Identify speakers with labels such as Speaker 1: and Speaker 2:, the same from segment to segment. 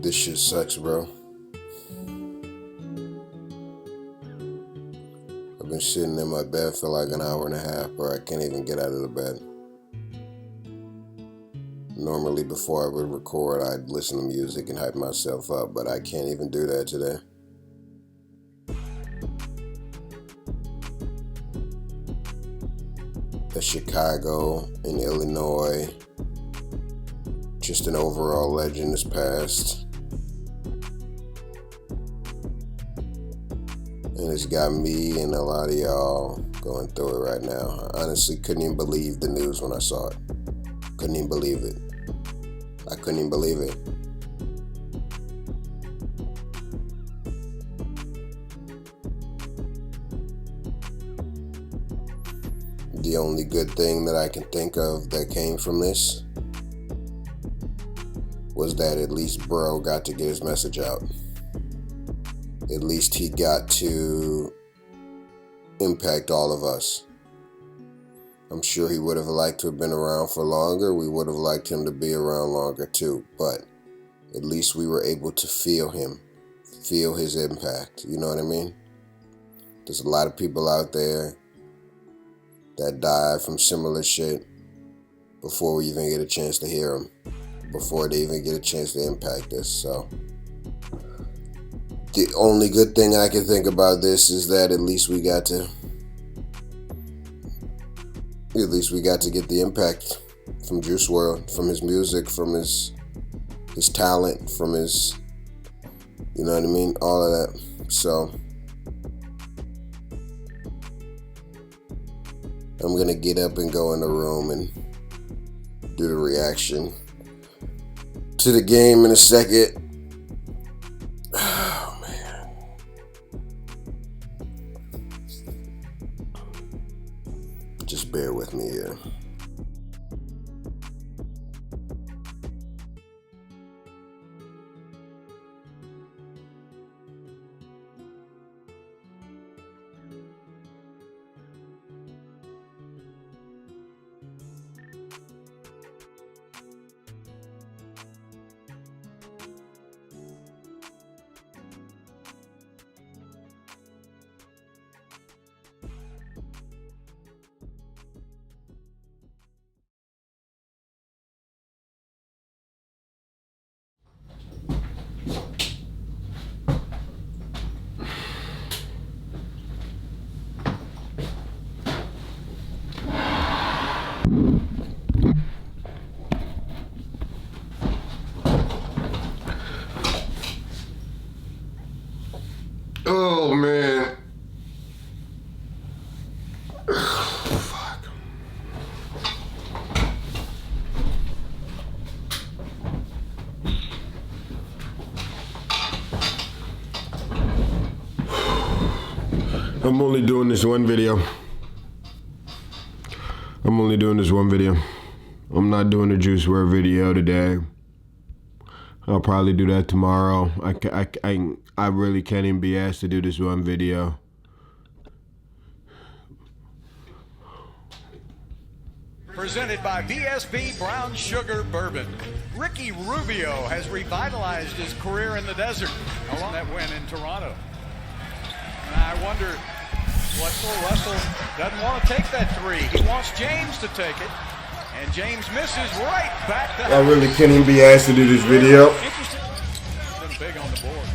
Speaker 1: This shit sucks, bro. I've been sitting in my bed for like an hour and a half, bro. I can't even get out of the bed. Normally, before I would record, I'd listen to music and hype myself up, but I can't even do that today. A Chicago in Illinois, just an overall legend has passed. And it's got me and a lot of y'all going through it right now. I honestly couldn't even believe the news when I saw it. Couldn't even believe it. I couldn't even believe it. The only good thing that I can think of that came from this was that at least bro got to get his message out. At least he got to impact all of us. I'm sure he would have liked to have been around for longer. We would have liked him to be around longer too. But at least we were able to feel him, feel his impact. You know what I mean? There's a lot of people out there that died from similar shit before we even get a chance to hear them, before they even get a chance to impact us. So the only good thing I can think about this is that at least we got to get the impact from Juice WRLD, from his music, from his talent, from his, you know what I mean, all of that. So I'm gonna get up and go in the room and do the reaction to the game in a second. Oh man. Just bear with me here. Oh man. Fuck. I'm only doing this one video. I'm not doing a Juice WRLD video today. I'll probably do that tomorrow. I really can't even be asked to do this one video.
Speaker 2: Presented by BSB Brown Sugar Bourbon. Ricky Rubio has revitalized his career in the desert. Along that win in Toronto. And I wonder, Russell doesn't want to take that three. He wants James to take it. And James misses right back to...
Speaker 1: I really can't even be asked to do this video.
Speaker 2: Been big on the board.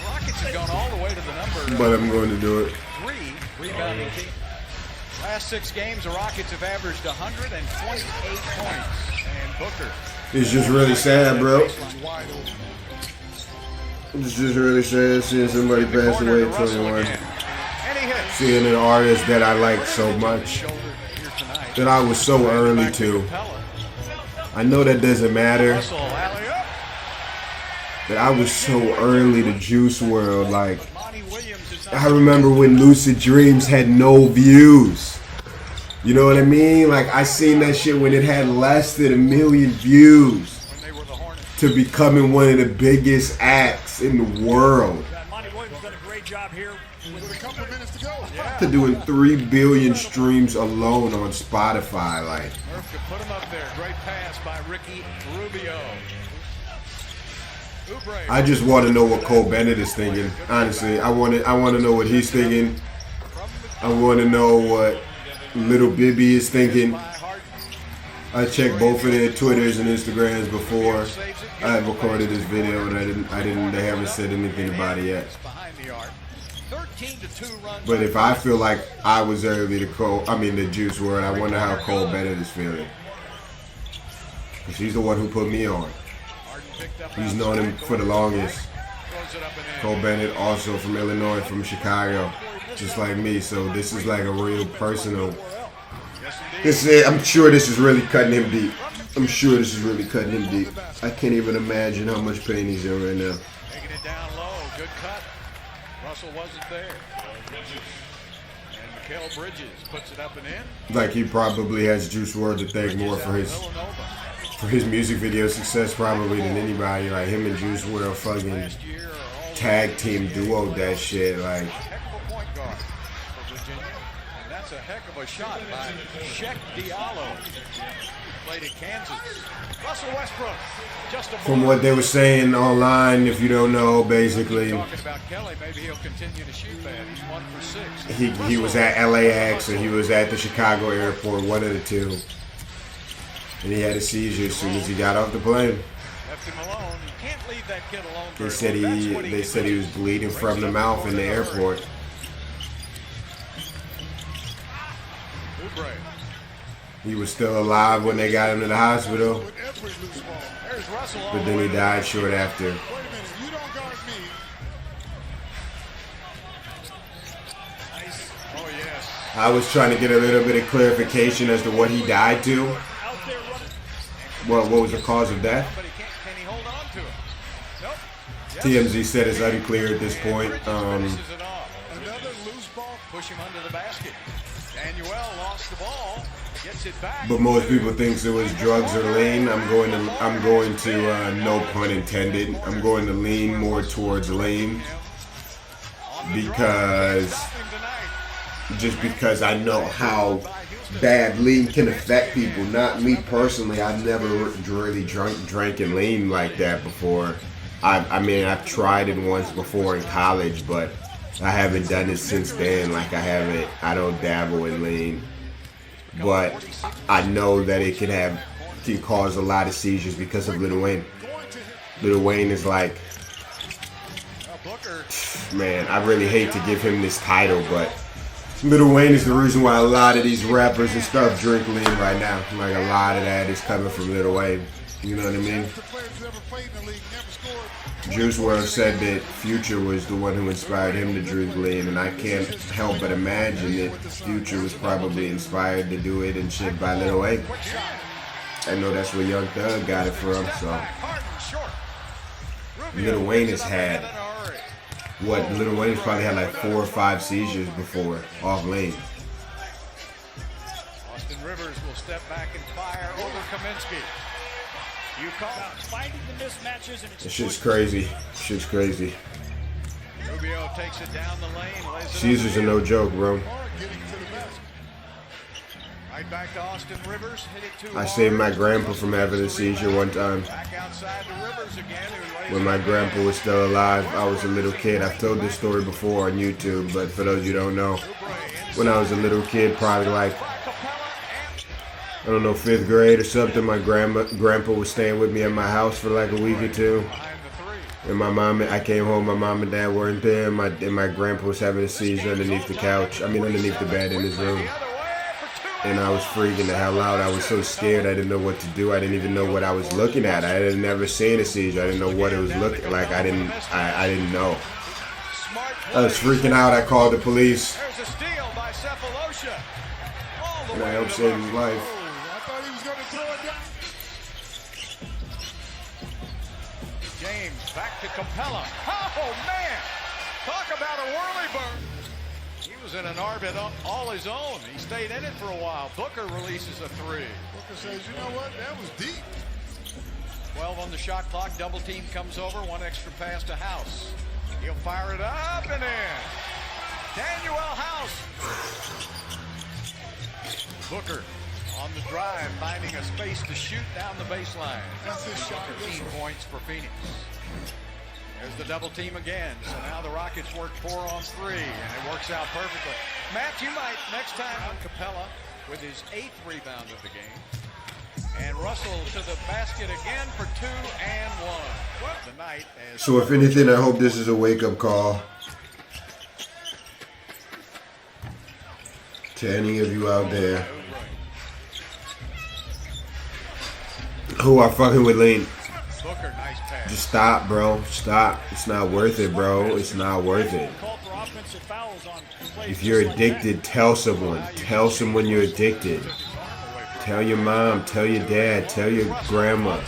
Speaker 2: Rockets have gone all the way to the number.
Speaker 1: But I'm going to do it.
Speaker 2: 3 rebounding team. Last 6 games, the Rockets have averaged 128 points. And Booker.
Speaker 1: It's just really sad, bro. It's just really sad seeing somebody pass away at 21. Seeing an artist that I like so much, that I was so early to. I know that doesn't matter, but I was so early to Juice WRLD. Like, I remember when Lucid Dreams had no views. You know what I mean? Like, I seen that shit when it had less than 1 million views to becoming one of the biggest acts in the world. To doing 3 billion streams alone on Spotify, like.
Speaker 2: Put him up there. Great pass by Ricky Rubio.
Speaker 1: I just want to know what Cole Bennett is thinking. Honestly, I want to know what he's thinking. I want to know what Little Bibby is thinking. I checked both of their Twitters and Instagrams before I recorded this video, and they haven't said anything about it yet. But if I feel like I was early to the Juice WRLD, I wonder how Cole Bennett is feeling. Because he's the one who put me on. He's known him for the longest. Cole Bennett also from Illinois, from Chicago, just like me. So this is like a real personal. I'm sure this is really cutting him deep. I'm sure this is really cutting him deep. I can't even imagine how much pain he's in right now.
Speaker 2: Taking it down low, good cut. Russell wasn't there. And Mikal Bridges puts it up and in.
Speaker 1: Like he probably has Juice WRLD to thank more for his music video success probably than anybody. Like him and Juice WRLD fucking tag team duo that shit. Like
Speaker 2: Heck of a point guard for Virginia. And that's a heck of a shot by Sheck Diallo. Played at Kansas. Russell Westbrook. Just a
Speaker 1: from what they were saying online, if you don't know, basically
Speaker 2: talking about Kelly, maybe he'll continue to shoot bad. He's 1 for 6.
Speaker 1: he was at LAX or he was at the Chicago airport, one of the two. And he had a seizure as soon as he got off the plane.
Speaker 2: Left him alone. You can't leave that kid alone.
Speaker 1: They said he was bleeding from the mouth in the airport.
Speaker 2: Oubre.
Speaker 1: He was still alive when they got him to the hospital,
Speaker 2: There's Russell.
Speaker 1: but then he died short after.
Speaker 3: Wait a minute, you don't guard me.
Speaker 2: Nice. Oh, yes.
Speaker 1: I was trying to get a little bit of clarification as to what he died to.
Speaker 2: Out there running.
Speaker 1: What was the cause of death?
Speaker 2: But he can't. Can he hold on to it? Nope.
Speaker 1: TMZ said it's unclear at this point.
Speaker 2: Finishes it off.
Speaker 3: Another loose ball.
Speaker 2: Push him under the basket. Daniel lost the ball. Gets it back.
Speaker 1: But most people think it was drugs or lean. I'm going to no pun intended. I'm going to lean more towards lean because I know how bad lean can affect people. Not me personally. I've never really drank and lean like that before. I've tried it once before in college, but I haven't done it since then. Like I don't dabble in lean. But I know that it can cause a lot of seizures because of Lil Wayne. Lil Wayne is like, man, I really hate to give him this title, but Lil Wayne is the reason why a lot of these rappers and stuff drink lean right now. Like a lot of that is coming from Lil Wayne. You know what I mean? Juice WRLD said that Future was the one who inspired him to drink lean, and I can't help but imagine that Future was probably inspired to do it and shit by Lil Wayne. I know that's where Young Thug got it from, so. Lil Wayne has had, Lil Wayne's probably had like 4 or 5 seizures before off lean.
Speaker 2: Austin Rivers will step back and fire over Kaminsky. You call finding the mismatches and
Speaker 1: This shit's crazy. Shit's crazy.
Speaker 2: Rubio takes it down the lane.
Speaker 1: Seizures are no joke, bro.
Speaker 2: Right back to Austin Rivers. Hit it too
Speaker 1: I saved my grandpa from having a seizure one time.
Speaker 2: Back outside to Rivers again.
Speaker 1: When my grandpa was still alive, I was a little kid. I've told this story before on YouTube, but for those you don't know, when I was a little kid, probably like, I don't know, 5th grade or something, my grandpa was staying with me at my house for like a week or 2. And I came home, my mom and dad weren't there, and my grandpa was having a seizure underneath the couch. Underneath the bed in his room. And I was freaking the hell out. I was so scared, I didn't know what to do. I didn't even know what I was looking at. I had never seen a seizure. I didn't know what it was looking like. I didn't know. I was freaking out. I called the police.
Speaker 2: There's a steal by Cephalosha.
Speaker 1: And I helped save his life.
Speaker 2: James back to Capella. Oh, man. Talk about a whirly bird. He was in an orbit all his own. He stayed in it for a while. Booker releases a 3.
Speaker 3: Booker says, you know what? That was deep.
Speaker 2: 12 on the shot clock. Double team comes over. 1 extra pass to House. He'll fire it up and in. Daniel House. Booker on the drive, finding a space to shoot down the baseline.
Speaker 3: That's his shot.
Speaker 2: 13 points for Phoenix. There's the double team again. So now the Rockets work 4 on 3, and it works out perfectly. Matt, you might next time on Capella with his 8th rebound of the game. And Russell to the basket again for 2 and 1. The night as
Speaker 1: So if anything, I hope this is a wake-up call to any of you out there who are fucking with lean.
Speaker 2: Booker, nice pass.
Speaker 1: Just stop, bro. Stop. It's not worth it, bro. It's not worth it. If you're addicted, tell someone. Tell someone you're addicted. Tell your mom, tell your dad, tell your grandma,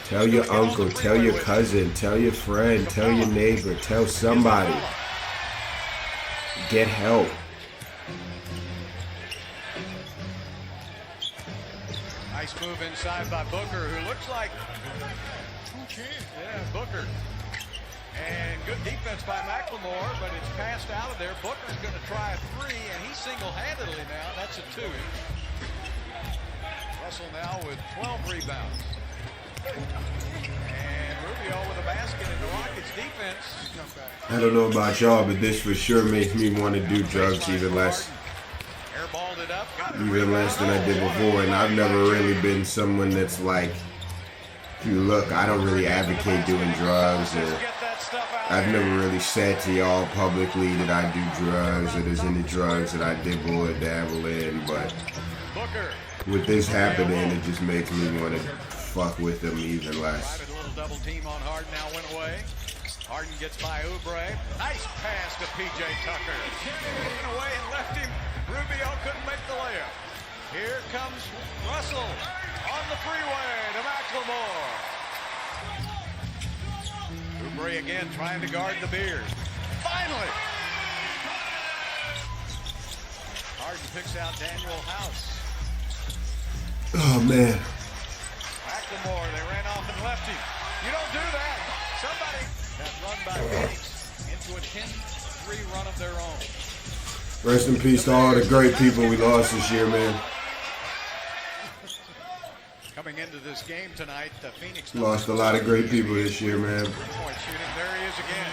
Speaker 1: tell your uncle, tell your cousin, tell your friend, tell your neighbor, tell somebody. Get help.
Speaker 2: Nice move inside by Booker, who looks like Booker. And good defense by McLemore, but it's passed out of there. Booker's going to try a 3, and he single-handedly now. That's a 2. Russell now with 12 rebounds. And Rubio with a basket in the Rockets defense.
Speaker 1: I don't know about y'all, but this for sure makes me want to do drugs even less.
Speaker 2: Airballed it up.
Speaker 1: Even less than I did before, and I've never really been someone that's like, if you look, I don't really advocate doing drugs, or I've never really said to y'all publicly that I do drugs, or there's any drugs that I dibble or dabble in, but with this happening, it just makes me want to fuck with them even less.
Speaker 2: A little double team on Harden now went away. Harden gets by Oubre. Nice pass to P.J. Tucker. Taken away and left him. Rubio couldn't make the layup. Here comes Russell on the freeway to McLemore. Oubre again trying to guard the Bears. Finally! Harden picks out Daniel House.
Speaker 1: Oh, man.
Speaker 2: McLemore, they ran off and left him. You don't do that. Somebody that run by Phoenix into a 10-3 run of their own.
Speaker 1: Rest in peace to all the great people we lost this year, man.
Speaker 2: Coming into this game tonight, the Phoenix
Speaker 1: Lost a lot of great people this year, man.
Speaker 2: Point shooting. There he is again.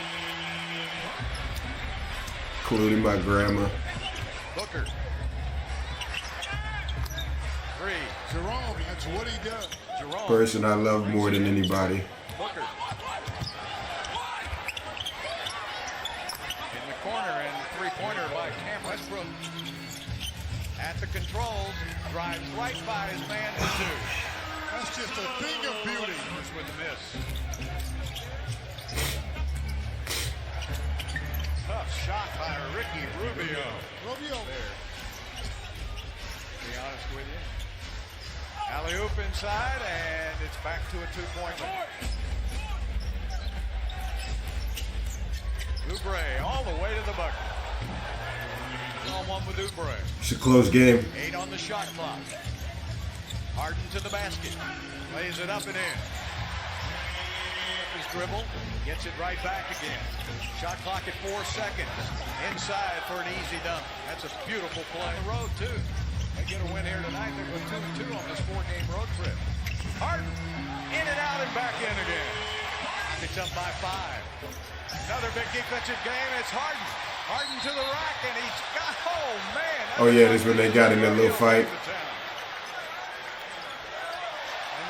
Speaker 1: Including my grandma.
Speaker 2: Booker. 3.
Speaker 3: Jerome, that's what he does.
Speaker 2: Jerome.
Speaker 1: Person I love more than anybody.
Speaker 2: Booker. In the corner and three-pointer by Cam Westbrook. At the controls, drives right by his man for 2.
Speaker 3: That's just a thing of beauty.
Speaker 2: With the miss. Tough shot by Ricky Rubio.
Speaker 3: Rubio.
Speaker 2: There. To be honest with you. Alley-oop inside, and it's back to a 2-point lead. Oubre all the way to the bucket. On one with Oubre.
Speaker 1: It's a close game.
Speaker 2: 8 on the shot clock. Harden to the basket. Lays it up and in. His dribble. Gets it right back again. Shot clock at 4 seconds. Inside for an easy dunk. That's a beautiful play. On the road, too. They get a win here tonight. They go 2-2 on this 4-game road trip. Harden. In and out and back in again. Picked up by 5. Another big defensive game. It's Harden. Harden to the rack, and he's got, oh, man.
Speaker 1: Oh, yeah, that's when they got in that little fight.
Speaker 2: And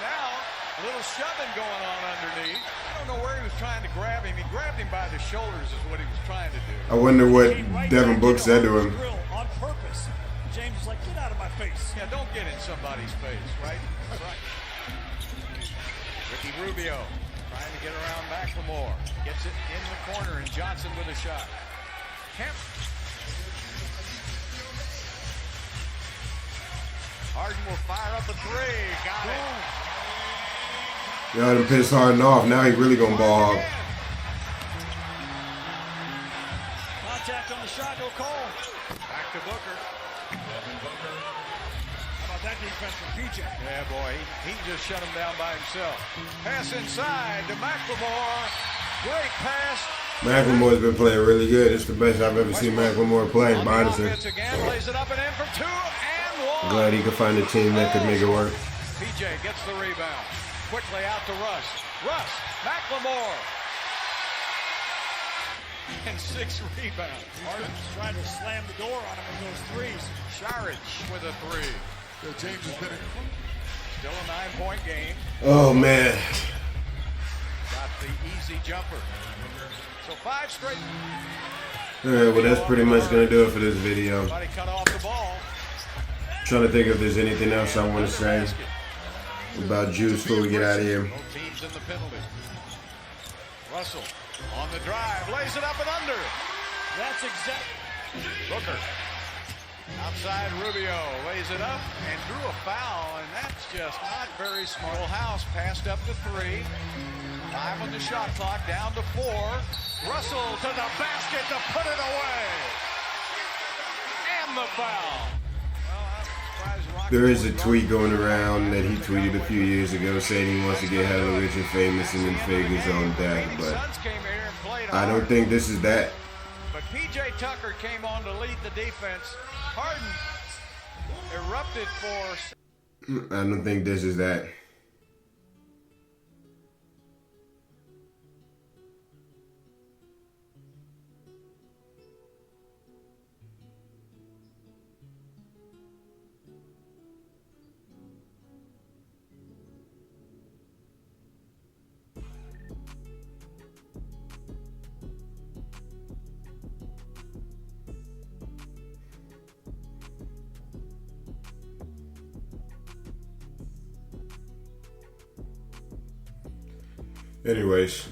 Speaker 2: now, a little shoving going on underneath. I don't know where he was trying to grab him. He grabbed him by the shoulders is what he was trying to do.
Speaker 1: I wonder what Devin Booker said to him.
Speaker 4: On purpose. James was like, get out of my face.
Speaker 2: Yeah, don't get in somebody's face, right? That's right. Ricky Rubio trying to get around McLemore. Gets it in the corner, and Johnson with a shot. Kemp. Harden will fire up a 3. Got it.
Speaker 1: Y'all done pissed Harden off. Now he really gonna ball hog.
Speaker 4: Contact on the shot, no call.
Speaker 2: Back to Booker.
Speaker 4: How about that defense from PJ?
Speaker 2: Yeah, boy, he just shut him down by himself. Pass inside to McLemore. Great pass.
Speaker 1: McLemore's been playing really good. It's the best I've ever seen McLemore play,
Speaker 2: On the
Speaker 1: honestly.
Speaker 2: offense again, lays it up and in for 2 and
Speaker 1: Glad he could find a team that could make it work.
Speaker 2: PJ gets the rebound. Quickly out to Russ. Russ, McLemore. And 6 rebounds.
Speaker 4: Harden's trying to slam the door on him with those threes.
Speaker 2: Saric with a 3.
Speaker 3: So James has been
Speaker 2: Still a 9-point game.
Speaker 1: Oh, man.
Speaker 2: Got the easy jumper. So 5 straight.
Speaker 1: Alright, well, that's pretty much going to do it for this video.
Speaker 2: Somebody cut off the ball.
Speaker 1: Trying to think if there's anything else I want to say about Juice before we get out of here.
Speaker 2: Both teams in the penalty. Russell on the drive, lays it up and under.
Speaker 4: That's exactly.
Speaker 2: Booker. Outside Rubio lays it up and drew a foul, and that's just not very smart. House passed up to 3. 5 on the shot clock, down to 4. Russell to the basket to put it away. And the foul.
Speaker 1: There is a tweet going around that he tweeted a few years ago saying he wants to get hella rich and famous and then fake his own death, but I don't think this is that.
Speaker 2: But PJ Tucker came on to lead the defense. Harden erupted for...
Speaker 1: I don't think this is that. Anyways,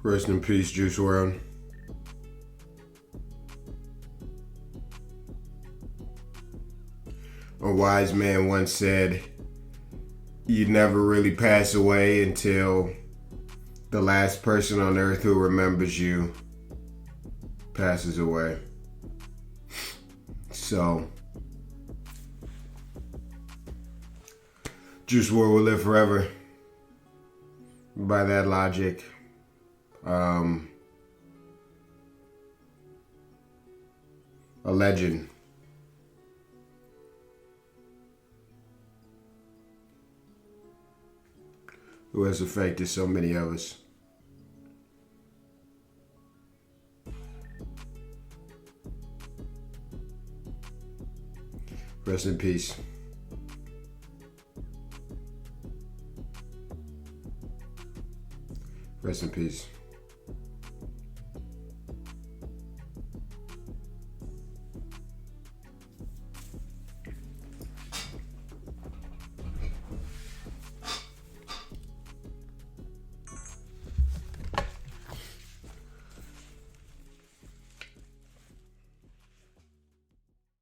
Speaker 1: rest in peace, Juice WRLD. A wise man once said, you never really pass away until the last person on earth who remembers you passes away. So, Juice WRLD will live forever. By that logic, a legend. Who has affected so many of us. Rest in peace. Rest in peace.